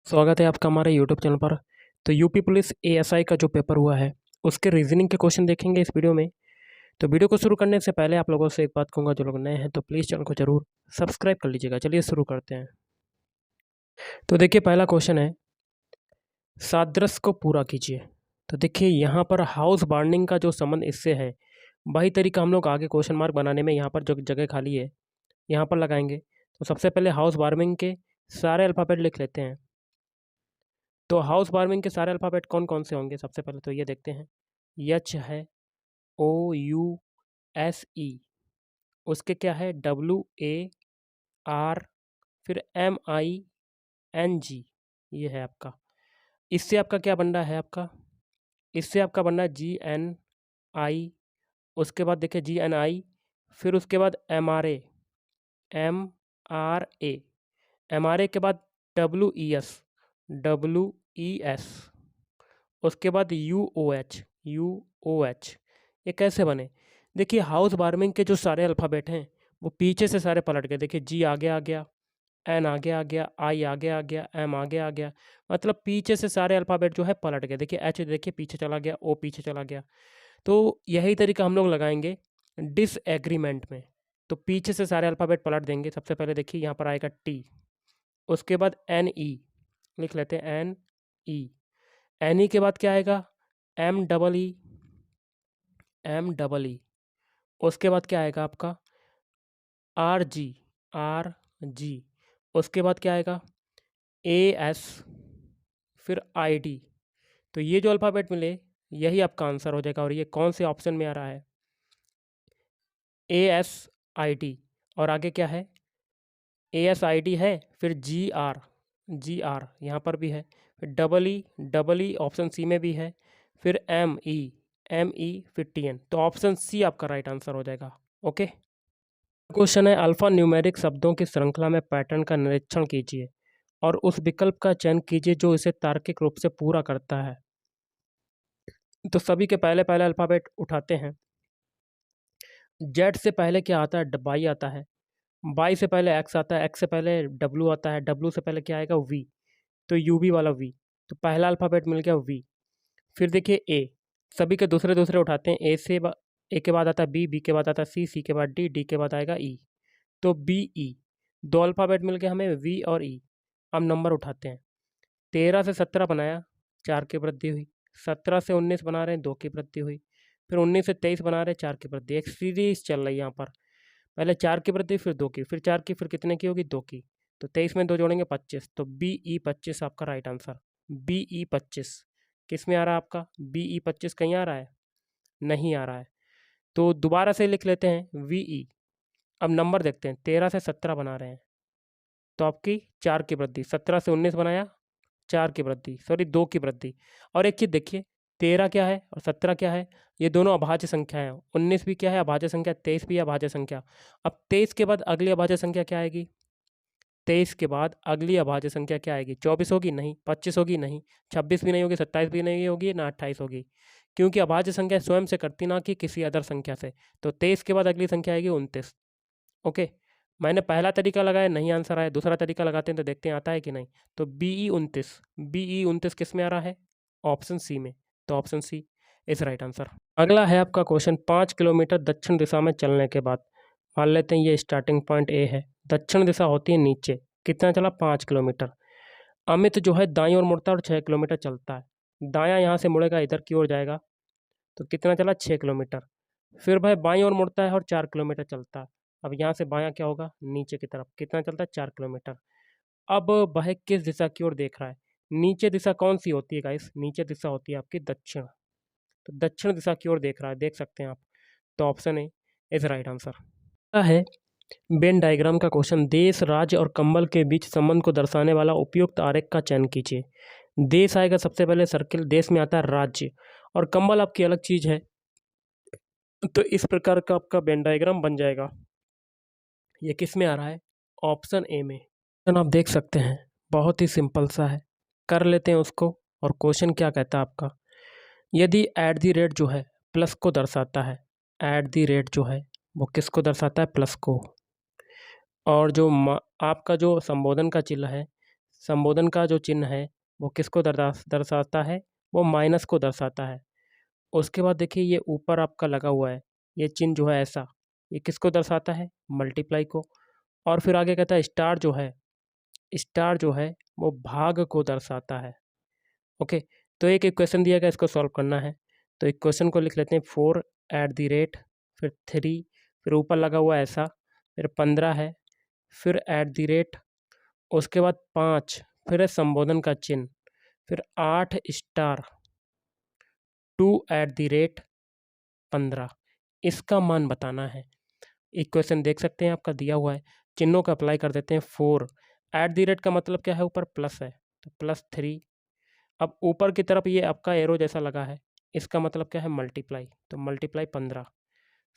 स्वागत है आपका हमारे यूट्यूब चैनल पर। तो यूपी पुलिस एएसआई का जो पेपर हुआ है उसके रीजनिंग के क्वेश्चन देखेंगे इस वीडियो में। तो वीडियो को शुरू करने से पहले आप लोगों से एक बात कहूँगा, जो लोग नए हैं तो प्लीज़ चैनल को जरूर सब्सक्राइब कर लीजिएगा। चलिए शुरू करते हैं। तो देखिए पहला क्वेश्चन है, सादृश्य को पूरा कीजिए। तो देखिए यहाँ पर हाउस वार्निंग का जो संबंध इससे है वही तरीका हम लोग आगे क्वेश्चन मार्क बनाने में यहाँ पर जो जगह खाली है यहाँ पर लगाएंगे। तो सबसे पहले हाउस वार्मिंग के सारे अल्फ़ाबेट लिख लेते हैं। तो हाउस वार्मिंग के सारे अल्फ़ाबेट कौन कौन से होंगे, सबसे पहले तो ये देखते हैं। एच है, ओ यू एस ई, उसके क्या है डब्ल्यू ए आर, फिर एम आई एन जी, ये है आपका। इससे आपका क्या बन रहा है आपका, इससे आपका बन रहा है जी एन आई, उसके बाद देखिए जी एन आई, फिर उसके बाद M R A, M R A, M R A के बाद W E S, W E S, उसके बाद U O H, U O H. ये कैसे बने, देखिए हाउस वार्मिंग के जो सारे अल्फ़ाबेट हैं वो पीछे से सारे पलट गए। देखिए जी आगे आ गया, एन आगे आ गया, आई आगे आ गया, एम आगे आ गया, मतलब पीछे से सारे अल्फ़ाबेट जो है पलट गए। देखिए एच देखिए पीछे चला गया, ओ पीछे चला गया। तो यही तरीका हम लोग लगाएंगे डिसएग्रीमेंट में। तो पीछे से सारे अल्फ़ाबेट पलट देंगे। सबसे पहले देखिए यहाँ पर आएगा टी, उसके बाद एन ई, लिख लेते हैं एन ई, एन ई के बाद क्या आएगा M double E, M double E, उसके बाद क्या आएगा आपका आर जी, आर जी, उसके बाद क्या आएगा ए एस, फिर आई डी। तो ये जो अल्फ़ाबेट मिले यही आपका आंसर हो जाएगा। और ये कौन से ऑप्शन में आ रहा है, ए एस आई डी, और आगे क्या है ए एस आई डी है, फिर जी आर, जी आर यहाँ पर भी है, फिर डबल ई ऑप्शन सी में भी है, फिर एम ई, एम ई, फिर टी एन। तो ऑप्शन सी आपका राइट आंसर हो जाएगा। ओके, क्वेश्चन है, अल्फा न्यूमेरिक शब्दों की श्रृंखला में पैटर्न का निरीक्षण कीजिए और उस विकल्प का चयन कीजिए जो इसे तार्किक रूप से पूरा करता है। तो सभी के पहले पहले अल्फ़ाबेट उठाते हैं। जेड से पहले क्या आता है, वाई आता है, वाई से पहले एक्स आता है, एक्स से पहले डब्लू आता है, डब्लू से पहले क्या आएगा वी, तो यू वी वाला वी। तो पहला अल्फ़ाबेट मिल गया वी। फिर देखिए ए, सभी के दूसरे दूसरे उठाते हैं। ए के बाद आता है बी के बाद आता है सी के बाद डी के बाद आएगा ई, तो बी ई। दो अल्फ़ाबेट मिल गए हमें वी और ई। अब नंबर उठाते हैं। 13 से 17 बनाया, 4 की वृद्धि हुई। 17 से 19 बना रहे हैं, 2 की वृद्धि हुई। फिर 19 से 23 बना रहे हैं, 4 की वृद्धि। एक सीरीज चल रही है यहाँ पर, पहले 4 की वृद्धि, फिर 2 की, फिर 4 की, फिर कितने की होगी 2 की। तो 23 में 2 जोड़ेंगे 25, तो बी ई 25 आपका राइट आंसर। बी ई 25 किस में आ रहा है आपका, बी ई 25 कहीं आ रहा है, नहीं आ रहा है। तो दोबारा से लिख लेते हैं वी ई। अब नंबर देखते हैं, 13 से 17 बना रहे हैं तो आपकी 4 की वृद्धि, 17 से 19 बनाया 4 की वृद्धि, सॉरी 2 की वृद्धि। और एक चीज़ देखिए, 13 क्या है और 17 क्या है, ये दोनों अभाज्य संख्या है। 19 भी क्या है अभाज्य संख्या, 23 भी अभाज्य संख्या। अब 23 के बाद अगली अभाज्य संख्या क्या आएगी, 23 के बाद अगली अभाज्य संख्या क्या आएगी, 24 होगी नहीं, 25 होगी नहीं, 26 भी नहीं होगी, 27 भी नहीं होगी ना, 28 होगी। क्योंकि अभाज्य संख्या स्वयं से करती ना कि किसी अदर संख्या से। तो 23 के बाद अगली संख्या आएगी 29। ओके, मैंने पहला तरीका लगाया, नहीं आंसर आया, दूसरा तरीका लगाते हैं तो देखते हैं आता है कि नहीं। तो बी ई 29, बी ई 29 किस में आ रहा है, ऑप्शन सी में। तो option C is right answer. अगला है आपका क्वेश्चन, 5 किलोमीटर दक्षिण दिशा में चलने के बाद, मान लेते हैं ये स्टार्टिंग पॉइंट ए है, दक्षिण दिशा होती है नीचे, कितना चला 5 किलोमीटर। अमित जो है दाईं ओर मुड़ता है और 6 किलोमीटर चलता है। दायां यहाँ से मुड़ेगा इधर की ओर जाएगा, तो कितना चला 6 किलोमीटर। फिर भाई बाईं ओर मुड़ता है और 4 किलोमीटर चलता है। अब यहाँ से बायां क्या होगा, नीचे की तरफ, कितना चलता है 4 किलोमीटर। अब वह किस दिशा की ओर देख रहा है, नीचे दिशा कौन सी होती है गाइस, नीचे दिशा होती है आपकी दक्षिण। तो दक्षिण दिशा की ओर देख रहा है, देख सकते हैं आप। तो option A is right answer. है वेन डायग्राम का क्वेश्चन, देश राज्य और कंबल के बीच संबंध को दर्शाने वाला उपयुक्त आरेख का चयन कीजिए। देश आएगा सबसे पहले सर्किल, देश में आता है राज्य, और कंबल आपकी अलग चीज है। तो इस प्रकार का आपका वेन डायग्राम बन जाएगा। ये किस में आ रहा है, ऑप्शन ए में। क्वेश्चन आप देख सकते हैं बहुत ही सिंपल सा है, कर लेते हैं उसको। और क्वेश्चन क्या कहता है आपका, यदि एट दी रेट जो है प्लस को दर्शाता है, एट दी रेट जो है वो किसको दर्शाता है, प्लस को। और जो आपका जो संबोधन का चिन्ह है संबोधन का जो चिन्ह है वो किसको दर्शाता है, वो माइनस को दर्शाता है। उसके बाद देखिए ये ऊपर आपका लगा हुआ है, ये चिन्ह जो है ऐसा, ये किसको दर्शाता है, मल्टीप्लाई को। और फिर आगे कहता है स्टार जो है वो भाग को दर्शाता है। ओके, तो एक इक्वेशन दिया गया, इसको सॉल्व करना है। तो इक्वेशन को लिख लेते हैं 4 @ फिर 3, फिर ऊपर लगा हुआ ऐसा, फिर 15 है, फिर @ उसके बाद 5, फिर है संबोधन का चिन्ह, फिर 8 स्टार 2 @ 15, इसका मान बताना है। इक्वेशन देख सकते हैं आपका दिया हुआ है, चिन्हों का अप्लाई कर देते हैं। 4 @ का मतलब क्या है, ऊपर प्लस है तो +3। अब ऊपर की तरफ ये आपका एरो जैसा लगा है, इसका मतलब क्या है, मल्टीप्लाई, तो मल्टीप्लाई 15।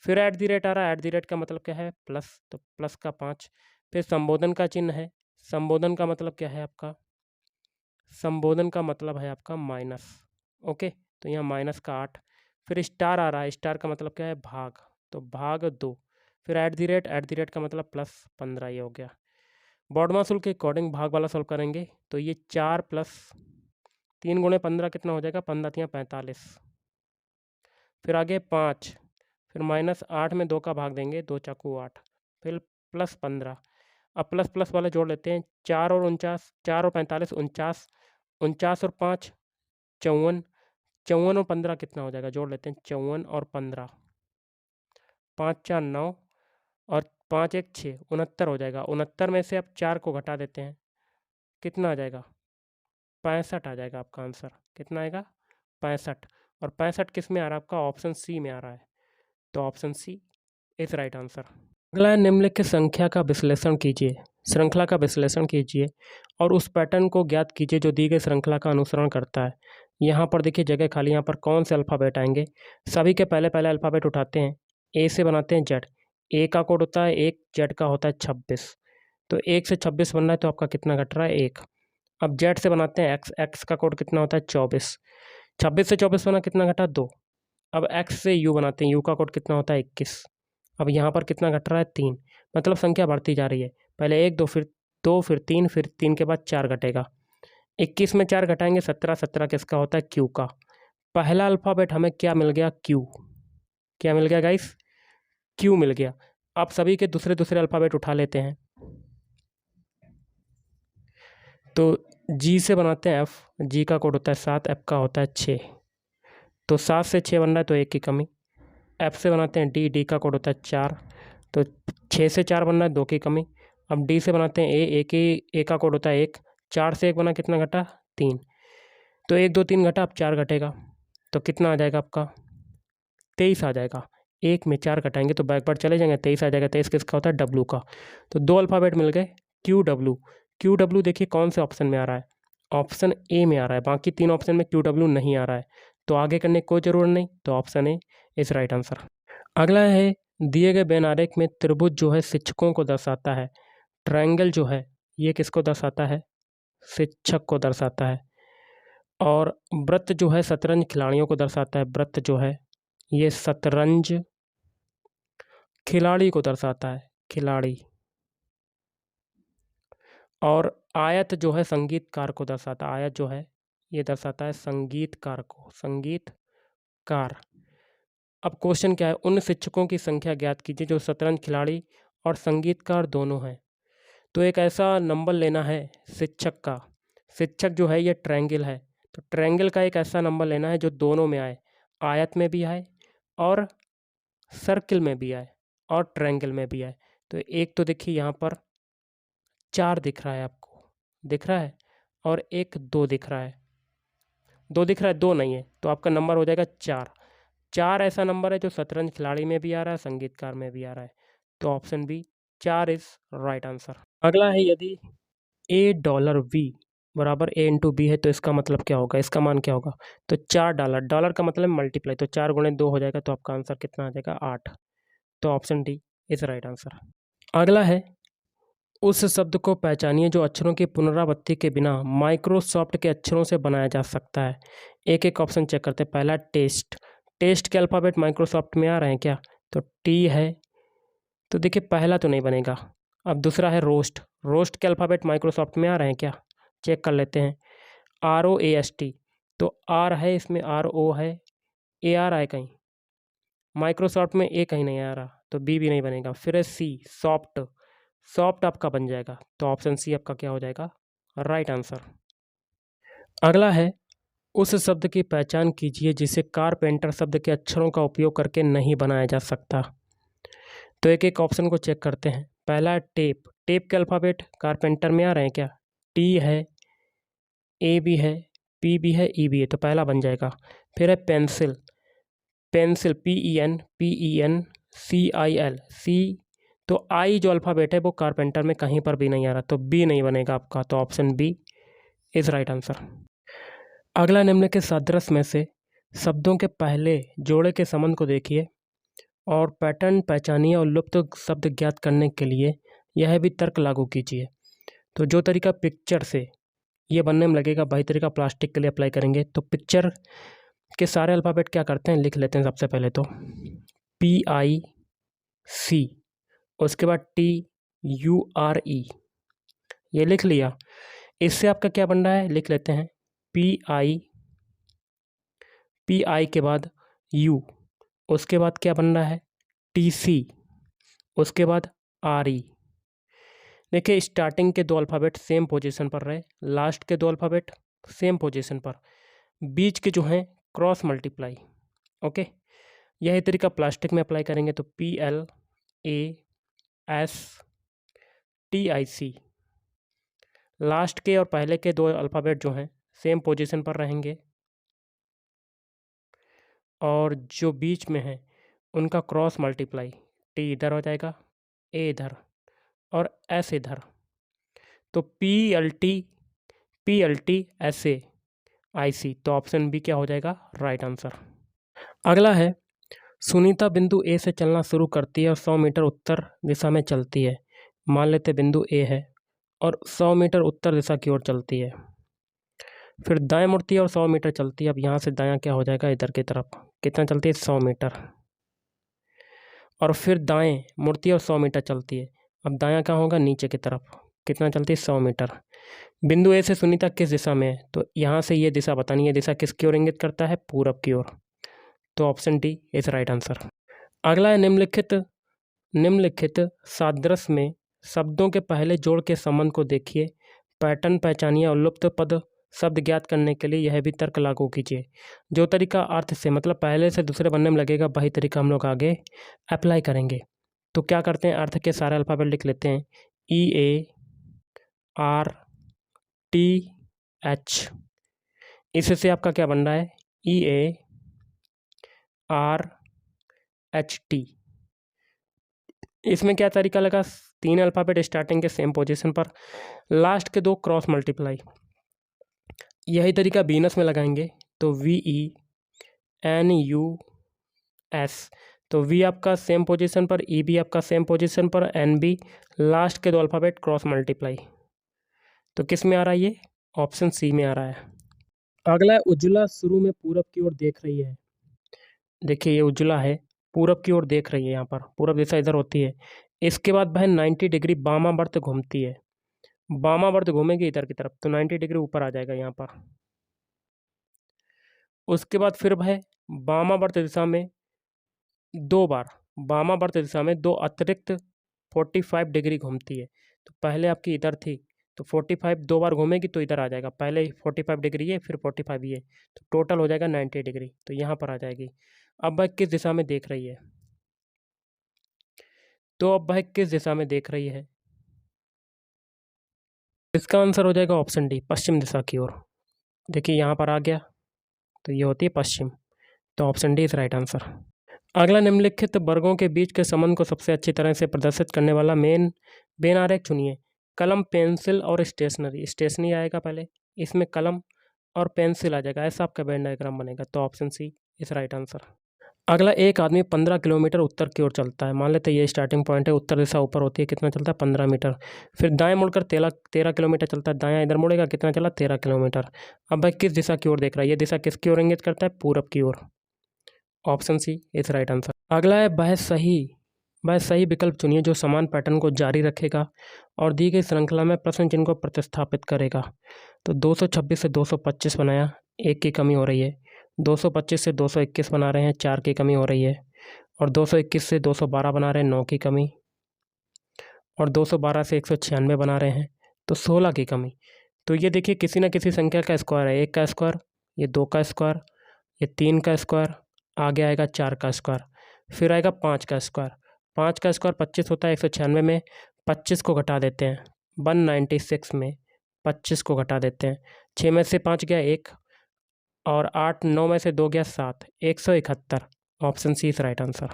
फिर @ आ रहा है, @ का मतलब क्या है, प्लस, तो प्लस का 5। फिर संबोधन का चिन्ह है, संबोधन का मतलब क्या है आपका, संबोधन का मतलब है आपका माइनस। ओके, तो यहाँ माइनस का 8। फिर स्टार आ रहा है, स्टार का मतलब क्या है, भाग, तो भाग 2। फिर @ का मतलब +15, ये हो गया। बॉडमास रूल के अकॉर्डिंग भाग वाला सॉल्व करेंगे, तो ये 4 + 3 × 15 कितना हो जाएगा, 15 × 45। फिर आगे 5, फिर -8 में 2 का भाग देंगे, 2 × 8, फिर +15। अब प्लस प्लस वाले जोड़ लेते हैं, 4 और 45 49, 49 और 5 54, 54 और 15 कितना हो जाएगा, जोड़ लेते हैं, 54 और 15, 5 × 4 = 9 और 5 × 1 = 6, 69 हो जाएगा। 69 में से अब 4 को घटा देते हैं, कितना आ जाएगा, 65 आ जाएगा आपका आंसर। कितना आएगा, 65। और 65 किस में आ रहा है आपका, ऑप्शन सी में आ रहा है, तो option C is right answer. अगला है, निम्नलिखित संख्या का विश्लेषण कीजिए, श्रृंखला का विश्लेषण कीजिए और उस पैटर्न को ज्ञात कीजिए जो दी गई श्रृंखला का अनुसरण करता है। यहाँ पर देखिए जगह खाली, यहाँ पर कौन से अल्फ़ाबेट आएंगे, सभी के पहले पहले अल्फ़ाबेट उठाते हैं, ए से बनाते हैं जेड, ए का कोड होता है 1, जेड का होता है 26, तो 1 से 26 बनना है, तो आपका कितना घट रहा है, 1। अब जेड से बनाते हैं एक्स, एक्स का कोड कितना होता है 24, 26 से 24 बना, कितना घटा 2। अब एक्स से यू बनाते हैं, यू का कोड कितना होता है 21, अब यहाँ पर कितना घट रहा है 3, मतलब संख्या बढ़ती जा रही है, पहले 1 2 फिर 2 फिर 3 फिर 3 के बाद 4 घटेगा, 21 में 4 घटाएंगे 17, 17 किसका होता है, क्यू का। पहला अल्फ़ाबेट हमें क्या मिल गया, क्यू, क्या मिल गया गाइस, क्यू मिल गया। अब सभी के दूसरे दूसरे अल्फ़ाबेट उठा लेते हैं, तो जी से बनाते हैं एफ़, जी का कोड होता है 7, एफ़ का होता है 6, तो 7 से 6 बन रहा है, तो 1 की कमी। एफ से बनाते हैं डी, डी का कोड होता है 4, तो 6 से 4 बनना है, 2 की कमी। अब डी से बनाते हैं ए, ए का कोड होता है 1, 4 से 1 बना, कितना घटा 3, तो 1 2 3 घटा, अब 4 घटेगा, तो कितना आ जाएगा आपका 23 आ जाएगा। 1 में 4 घटाएंगे तो बैकवर्ड चले जाएंगे, 23 आ जाएगा। 23 किसका होता है, डब्लू का। तो 2 अल्फ़ाबेट मिल गए, क्यू डब्लू। क्यू डब्लू देखिए कौन से ऑप्शन में आ रहा है, ऑप्शन ए में आ रहा है, बाकी 3 ऑप्शन में क्यू डब्लू नहीं आ रहा है, तो आगे करने की कोई ज़रूरत नहीं, तो option A is right answer. अगला है, दिए गए बेन आरेख में त्रिभुज जो है शिक्षकों को दर्शाता है, ट्रायंगल जो है ये किसको दर्शाता है, शिक्षक को दर्शाता है, और वृत्त जो है शतरंज खिलाड़ियों को दर्शाता है, वृत्त जो है ये शतरंज खिलाड़ी को दर्शाता है, खिलाड़ी। और आयत जो है संगीतकार को दर्शाता है, आयत जो है ये दर्शाता है संगीतकार को, संगीतकार। अब क्वेश्चन क्या है, उन शिक्षकों की संख्या ज्ञात कीजिए जो शतरंज खिलाड़ी और संगीतकार दोनों हैं। तो एक ऐसा नंबर लेना है शिक्षक का, शिक्षक जो है ये ट्रायंगल है, तो ट्रायंगल का एक ऐसा नंबर लेना है जो दोनों में आए, आयत में भी आए और सर्किल में भी आए और ट्रायंगल में भी आए। तो एक तो देखिए यहाँ पर 4 दिख रहा है आपको, दिख रहा है, और एक 2 दिख रहा है, 2 दिख रहा है, 2 नहीं है, तो आपका नंबर हो जाएगा 4। 4 ऐसा नंबर है जो शतरंज खिलाड़ी में भी आ रहा है, संगीतकार में भी आ रहा है, तो option B 4 is right answer. अगला है, यदि $V बराबर A × B है तो इसका मतलब क्या होगा, इसका मान क्या होगा, तो $4, डॉलर का मतलब मल्टीप्लाई, तो 4 × 2 हो जाएगा, तो आपका आंसर कितना आ जाएगा 8, तो option D is right answer. अगला है, उस शब्द को पहचानिए जो अक्षरों की पुनरावृत्ति के बिना माइक्रोसॉफ्ट के अक्षरों से बनाया जा सकता है। एक एक ऑप्शन चेक करते हैं। पहला टेस्ट, टेस्ट के अल्फ़ाबेट माइक्रोसॉफ्ट में आ रहे हैं क्या, तो टी है, तो देखिए पहला तो नहीं बनेगा। अब दूसरा है रोस्ट, रोस्ट के अल्फ़ाबेट माइक्रोसॉफ्ट में आ रहे हैं क्या, चेक कर लेते हैं। ROAST, तो आर है इसमें, RO है, AR आए कहीं, माइक्रोसॉफ्ट में ए कहीं नहीं आ रहा, तो बी भी नहीं बनेगा। फिर है सी, सॉफ्ट, सॉफ्ट आपका बन जाएगा, तो ऑप्शन सी आपका क्या हो जाएगा, राइट आंसर। अगला है, उस शब्द की पहचान कीजिए जिसे कारपेंटर शब्द के अक्षरों का उपयोग करके नहीं बनाया जा सकता। तो एक एक ऑप्शन को चेक करते हैं। पहला है टेप, टेप के अल्फ़ाबेट कारपेंटर में आ रहे हैं क्या, टी है, ए भी है, पी भी है, ई भी है, तो पहला बन जाएगा। फिर है पेंसिल, पेंसिल PENCIL, सी, तो आई जो अल्फ़ाबेट है वो कारपेंटर में कहीं पर भी नहीं आ रहा, तो बी नहीं बनेगा आपका, तो option B is right answer. अगला निम्नलिखित सादृश्य में से शब्दों के पहले जोड़े के संबंध को देखिए और पैटर्न पहचानिए और लुप्त शब्द ज्ञात करने के लिए यह भी तर्क लागू कीजिए। तो जो तरीका पिक्चर से ये बनने में लगेगा वही तरीका प्लास्टिक के लिए अप्लाई करेंगे। तो पिक्चर के सारे अल्फ़ाबेट क्या करते हैं, लिख लेते हैं सबसे पहले तो PIC, उसके बाद TURE, ये लिख लिया। इससे आपका क्या बन रहा है, लिख लेते हैं PI के बाद U, उसके बाद क्या बन रहा है TC, उसके बाद RE। देखिए स्टार्टिंग के दो अल्फ़ाबेट सेम पोजीशन पर रहे, लास्ट के दो अल्फ़ाबेट सेम पोजीशन पर, बीच के जो हैं क्रॉस मल्टीप्लाई। ओके, यही तरीका प्लास्टिक में अप्लाई करेंगे। तो PLASTIC, लास्ट के और पहले के दो अल्फ़ाबेट जो हैं सेम पोजीशन पर रहेंगे और जो बीच में है उनका क्रॉस मल्टीप्लाई, टी इधर हो जाएगा, ए इधर और एस इधर, तो PLTSAIC, तो ऑप्शन बी क्या हो जाएगा, राइट आंसर। अगला है, सुनीता बिंदु ए से चलना शुरू करती है और 100 मीटर उत्तर दिशा में चलती है। मान लेते बिंदु ए है और 100 मीटर उत्तर दिशा की ओर चलती है, फिर दाएं मुड़ती है और 100 मीटर चलती है। अब यहाँ से दायां क्या हो जाएगा, इधर की तरफ, कितना चलती है 100 मीटर, और फिर दाएं मुड़ती है और 100 मीटर चलती है। अब दायां कहाँ होगा, नीचे की तरफ, कितना चलती है 100 मीटर। बिंदु ए से सुनीता किस दिशा में है, तो यहाँ से ये दिशा बतानी है, दिशा किसकी ओर इंगित करता है, पूरब की ओर, तो option D is right answer. अगला है, निम्नलिखित सादृश्य में शब्दों के पहले जोड़ के संबंध को देखिए, पैटर्न पहचानिए और लुप्त पद शब्द ज्ञात करने के लिए यह भी तर्क लागू कीजिए। जो तरीका अर्थ से मतलब पहले से दूसरे बनने में लगेगा वही तरीका हम लोग आगे अप्लाई करेंगे। तो क्या करते हैं, अर्थ के सारे अल्फ़ाबेट लिख लेते हैं, EARTH, इससे आपका क्या बन रहा है, EARHT। इसमें क्या तरीका लगा, 3 अल्फ़ाबेट स्टार्टिंग के सेम पोजीशन पर, लास्ट के 2 क्रॉस मल्टीप्लाई, यही तरीका बीनस में लगाएंगे। तो VENUS, तो V आपका सेम पोजीशन पर, E भी आपका सेम पोजीशन पर, N भी, लास्ट के 2 अल्फ़ाबेट क्रॉस मल्टीप्लाई, तो किस में आ रहा है ये, ऑप्शन सी में आ रहा है। अगला है, उज्ज्वला शुरू में पूरब की ओर देख रही है। देखिए ये उज्ज्वला है, पूरब की ओर देख रही है, यहाँ पर पूरब दिशा इधर होती है। इसके बाद वह 90 डिग्री वामावर्त घूमती है, वामावर्त घूमेगी इधर की तरफ, तो 90 डिग्री ऊपर आ जाएगा यहाँ पर। उसके बाद फिर वह वामावर्त दिशा में 2 बार, वामावर्त दिशा में 2 अतिरिक्त 45 डिग्री घूमती है। तो पहले आपकी इधर थी, तो 45 2 बार घूमेगी तो इधर आ जाएगा, पहले 45 डिग्री ये, फिर 45 ये, तो टोटल हो जाएगा 90 डिग्री, तो यहाँ पर आ जाएगी। अब वह किस दिशा में देख रही है, तो अब वह किस दिशा में देख रही है, इसका आंसर हो जाएगा ऑप्शन डी, पश्चिम दिशा की ओर। देखिए यहाँ पर आ गया, तो ये होती है पश्चिम, तो option D is right answer. अगला, निम्नलिखित वर्गों के बीच के संबंध को सबसे अच्छी तरह से प्रदर्शित करने वाला बेन आरेख चुनिए। कलम, पेंसिल और स्टेशनरी, स्टेशनरी आएगा पहले, इसमें कलम और पेंसिल आ जाएगा, ऐसा आपका वेन डायग्राम बनेगा, तो option C is right answer. अगला, एक आदमी 15 किलोमीटर उत्तर की ओर चलता है। मान लेते हैं ये स्टार्टिंग पॉइंट है, उत्तर दिशा ऊपर होती है, कितना चलता है 15 मीटर, फिर दाएं मुड़कर 13 किलोमीटर चलता है, दायां इधर मुड़ेगा, कितना चला 13 किलोमीटर। अब भाई किस दिशा की ओर देख रहा है, ये दिशा किसकी ओर इंगित करता है, पूरब की ओर, option C is right answer. अगला है, वह सही वह सही विकल्प चुनिए जो समान पैटर्न को जारी रखेगा और दी गई श्रृंखला में प्रश्न चिन्ह को प्रतिस्थापित करेगा। तो 226 से 225 बनाया, 1 की कमी हो रही है। 225 से 221 बना रहे हैं, 4 की कमी हो रही है। और 221 से 212 बना रहे हैं, 9 की कमी। और 212 से 196 बना रहे हैं, तो 16 की कमी। तो ये देखिए किसी न किसी संख्या का स्क्वायर है। 1 का स्क्वायर, ये 2 का स्क्वायर, ये 3 का स्क्वायर, आगे आएगा 4 का स्क्वायर, फिर आएगा 5 का स्क्वायर। 5 का स्क्वायर 25 होता है। 196 में 25 को घटा देते हैं, 196 में 25 को घटा देते हैं। 6 में से 5 गया 1, और 8, 9 में से 2 गया 7, 171। Option C is right answer.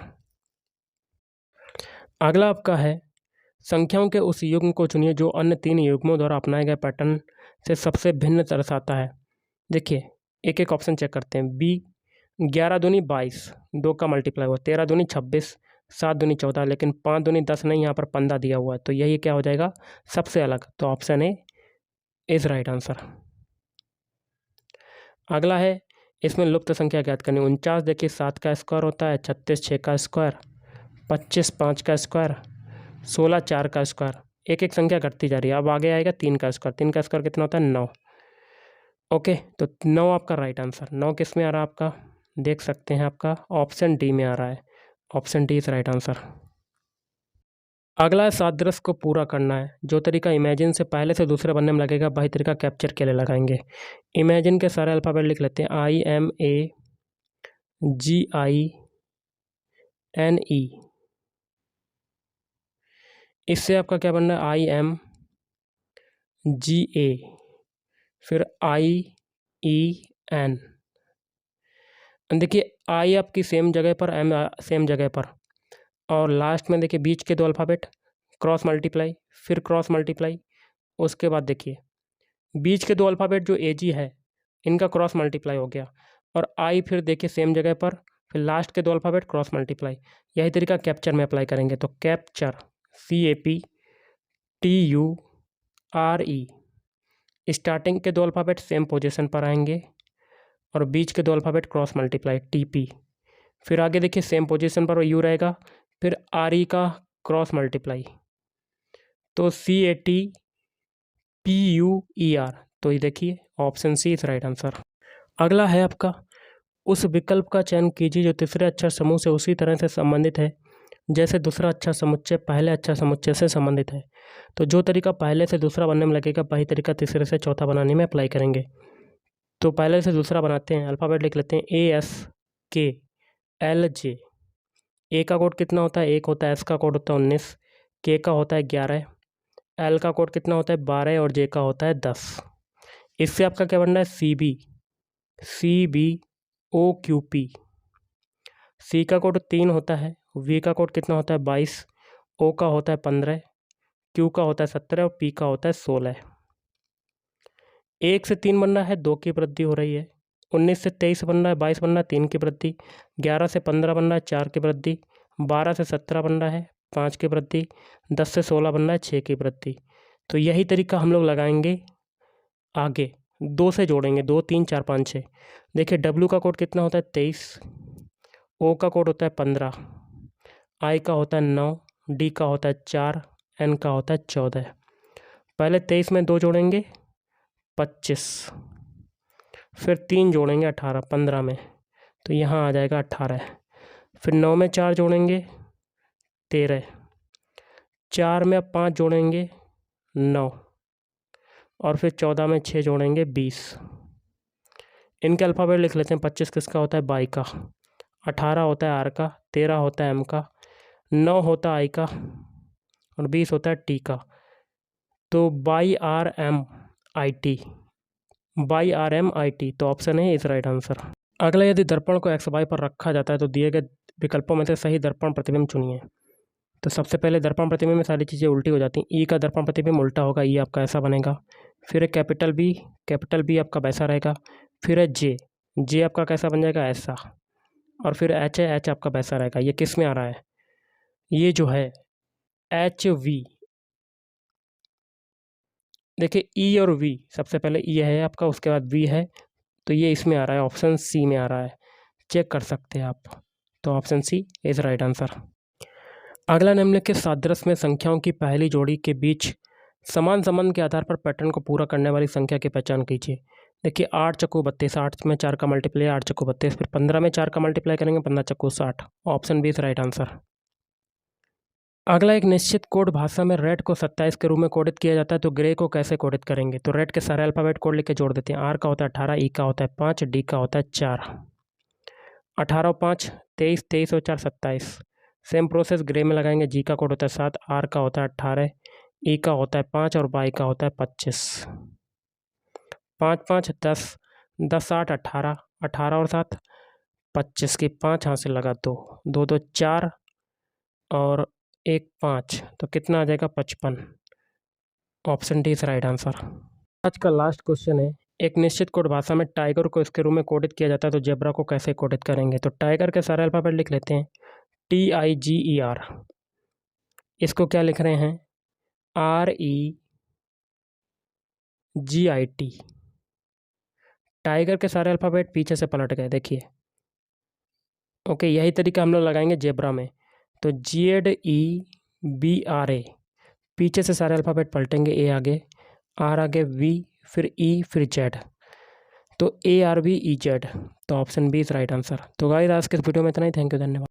अगला आपका है संख्याओं के उस युग्म को चुनिए जो अन्य 3 युग्मों द्वारा अपनाए गए पैटर्न से सबसे भिन्न दर्शाता है। देखिए एक एक ऑप्शन चेक करते हैं। बी 11 दूनी 22, 2 का मल्टीप्लाई हुआ। 13 दूनी 26, 7 दूनी 14, लेकिन 5 दूनी 10 नहीं, यहाँ पर 15 दिया हुआ है, तो यही क्या हो जाएगा सबसे अलग। तो option A is right answer. अगला है इसमें लुप्त संख्या ज्ञात करनी। 49 देखिए 7 का स्क्वायर होता है, 36 6 का स्क्वायर, 25 5 का स्क्वायर, 16 4 का स्क्वायर। एक एक संख्या घटती जा रही है। अब आगे आएगा 3 का स्क्वायर। 3 का स्क्वायर कितना होता है 9। ओके, तो 9 आपका राइट आंसर। 9 किस में आ रहा है आपका, देख सकते हैं आपका ऑप्शन डी में आ रहा है। Option D is right answer. अगला है सादृश्य को पूरा करना है। जो तरीका इमेजिन से पहले से दूसरे बनने में लगेगा वही तरीका कैप्चर के लिए लगाएंगे। इमेजिन के सारे अल्फ़ाबेट लिख लेते हैं। IMAGINE, इससे आपका क्या बनना है IMGA, फिर IEN। देखिए आई आपकी सेम जगह पर, एम सेम जगह पर, और लास्ट में देखिए बीच के 2 अल्फ़ाबेट क्रॉस मल्टीप्लाई, फिर क्रॉस मल्टीप्लाई। उसके बाद देखिए बीच के 2 अल्फ़ाबेट जो AG है इनका क्रॉस मल्टीप्लाई हो गया, और आई फिर देखिए सेम जगह पर, फिर लास्ट के 2 अल्फ़ाबेट क्रॉस मल्टीप्लाई। यही तरीका कैप्चर में अप्लाई करेंगे। तो कैप्चर CAPTURE, स्टार्टिंग के 2 अल्फ़ाबेट सेम पोजीशन पर आएंगे और बीच के 2 अल्फ़ाबेट क्रॉस मल्टीप्लाई TP, फिर आगे देखिए सेम पोजीशन पर U रहेगा, फिर RE का क्रॉस मल्टीप्लाई, तो CATPUER। तो ये देखिए option C is right answer. अगला है आपका उस विकल्प का चयन कीजिए जो तीसरे अक्षर समूह से उसी तरह से संबंधित है जैसे दूसरा अक्षर समुच्चय पहले अक्षर समुच्चय से संबंधित है। तो जो तरीका पहले से दूसरा बनने में लगेगा वही तरीका तीसरे से चौथा बनाने में अप्लाई करेंगे। तो पहले से दूसरा बनाते हैं। अल्फ़ाबेट लिख लेते हैं ASKLJ। ए का कोड कितना होता है 1 होता है, एस का कोड होता है 19, के का होता है 11, एल का कोड कितना होता है 12 और जे का होता है 10। इससे आपका क्या बनना है CBOQP। सी का कोड 3 होता है, वी का कोड कितना होता है 22, ओ का होता है 15, क्यू का होता है 17 और पी का होता है 16। 1 से 3 बनना है 2 की वृद्धि हो रही है। 19 से 23 बनना है, 22 बनना है 3 की वृद्धि। 11 से 15 बनना है 4 की वृद्धि। 12 से 17 बनना है 5 की वृद्धि। 10 से 16 बनना है 6 की वृद्धि। तो यही तरीका हम लोग लगाएंगे आगे। 2 से जोड़ेंगे, 2 3 4 5 6। देखिए डब्ल्यू का कोड कितना होता है 23, ओ का कोड होता है 15, आई का होता है 9, डी का होता है 4, एन का होता है 14। पहले 23 में 2 जोड़ेंगे 25, फिर 3 जोड़ेंगे 18, 15 में, तो यहाँ आ जाएगा 18। फिर 9 में 4 जोड़ेंगे 13, 4 में अब 5 जोड़ेंगे 9, और फिर 14 में 6 जोड़ेंगे 20। इनके अल्फ़ाबेट लिख लेते हैं। 25 किसका होता है बाई का, 18 होता है आर का, 13 होता है एम का, 9 होता है आई का, और 20 होता है टी का। तो BRMIT, तो ऑप्शन है इज राइट आंसर। अगला, यदि दर्पण को XY पर रखा जाता है तो दिए गए विकल्पों में से सही दर्पण प्रतिबिंब चुनिए। तो सबसे पहले दर्पण प्रतिबिंब में सारी चीज़ें उल्टी हो जाती हैं। ई का दर्पण प्रतिबिंब उल्टा होगा, ई आपका ऐसा बनेगा। फिर है कैपिटल बी आपका वैसा रहेगा। फिर है जे आपका कैसा बन जाएगा ऐसा। और फिर एच है, एच आपका वैसा रहेगा। ये किस में आ रहा है, ये जो है HV। देखिए ई और वी, सबसे पहले ई है आपका, उसके बाद वी है, तो ये इसमें आ रहा है, ऑप्शन सी में आ रहा है। चेक कर सकते हैं आप। तो option C is right answer. अगला निम्नलिखित सादृश्य में संख्याओं की पहली जोड़ी के बीच समान संबंध के आधार पर पैटर्न को पूरा करने वाली संख्या की पहचान कीजिए। देखिए 8 चक्कू 32, 8 में 4 का मल्टीप्लाई 8 चक्कू 32, फिर 15 में 4 का मल्टीप्लाई करेंगे 15 चक्कू 60। Option B is right answer. अगला एक निश्चित कोड भाषा में रेड को 27 के रूप में कोडित किया जाता है, तो ग्रे को कैसे कोडित करेंगे? तो रेड के सारे अल्फ़ाबेट कोड लिख के जोड़ देते हैं। आर का होता है 18, ई का होता है 5, डी का होता है 4। 18 और 5 23, 23 और 4 27। सेम प्रोसेस ग्रे में लगाएंगे। जी का कोड होता है 7, आर का होता है 18, ई का होता है 5 और वाई का होता है 25। 5 5 10, 10 8 18, 18 और 7 25 की 5 यहाँ से लगा 2, 2 2 4 और 1 5, तो कितना आ जाएगा 55। Option D is right answer. आज का लास्ट क्वेश्चन है, एक निश्चित कोड भाषा में टाइगर को इसके रूप में कोडित किया जाता है, तो जेब्रा को कैसे कोडित करेंगे? तो टाइगर के सारे अल्फ़ाबेट लिख लेते हैं। TIGER, इसको क्या लिख रहे हैं? REGIT। टाइगर के सारे अल्फ़ाबेट पीछे से पलट गए, देखिए। ओके, यही तरीका हम लोग लगाएंगे जेब्रा में। तो ZEBRA, पीछे से सारे अल्फ़ाबेट पलटेंगे। ए आगे, आर आगे, वी, फिर ई, फिर जेड, तो ARVEZ। तो option B is right answer. तो गाइस आज के इस वीडियो में इतना ही। थैंक यू, धन्यवाद।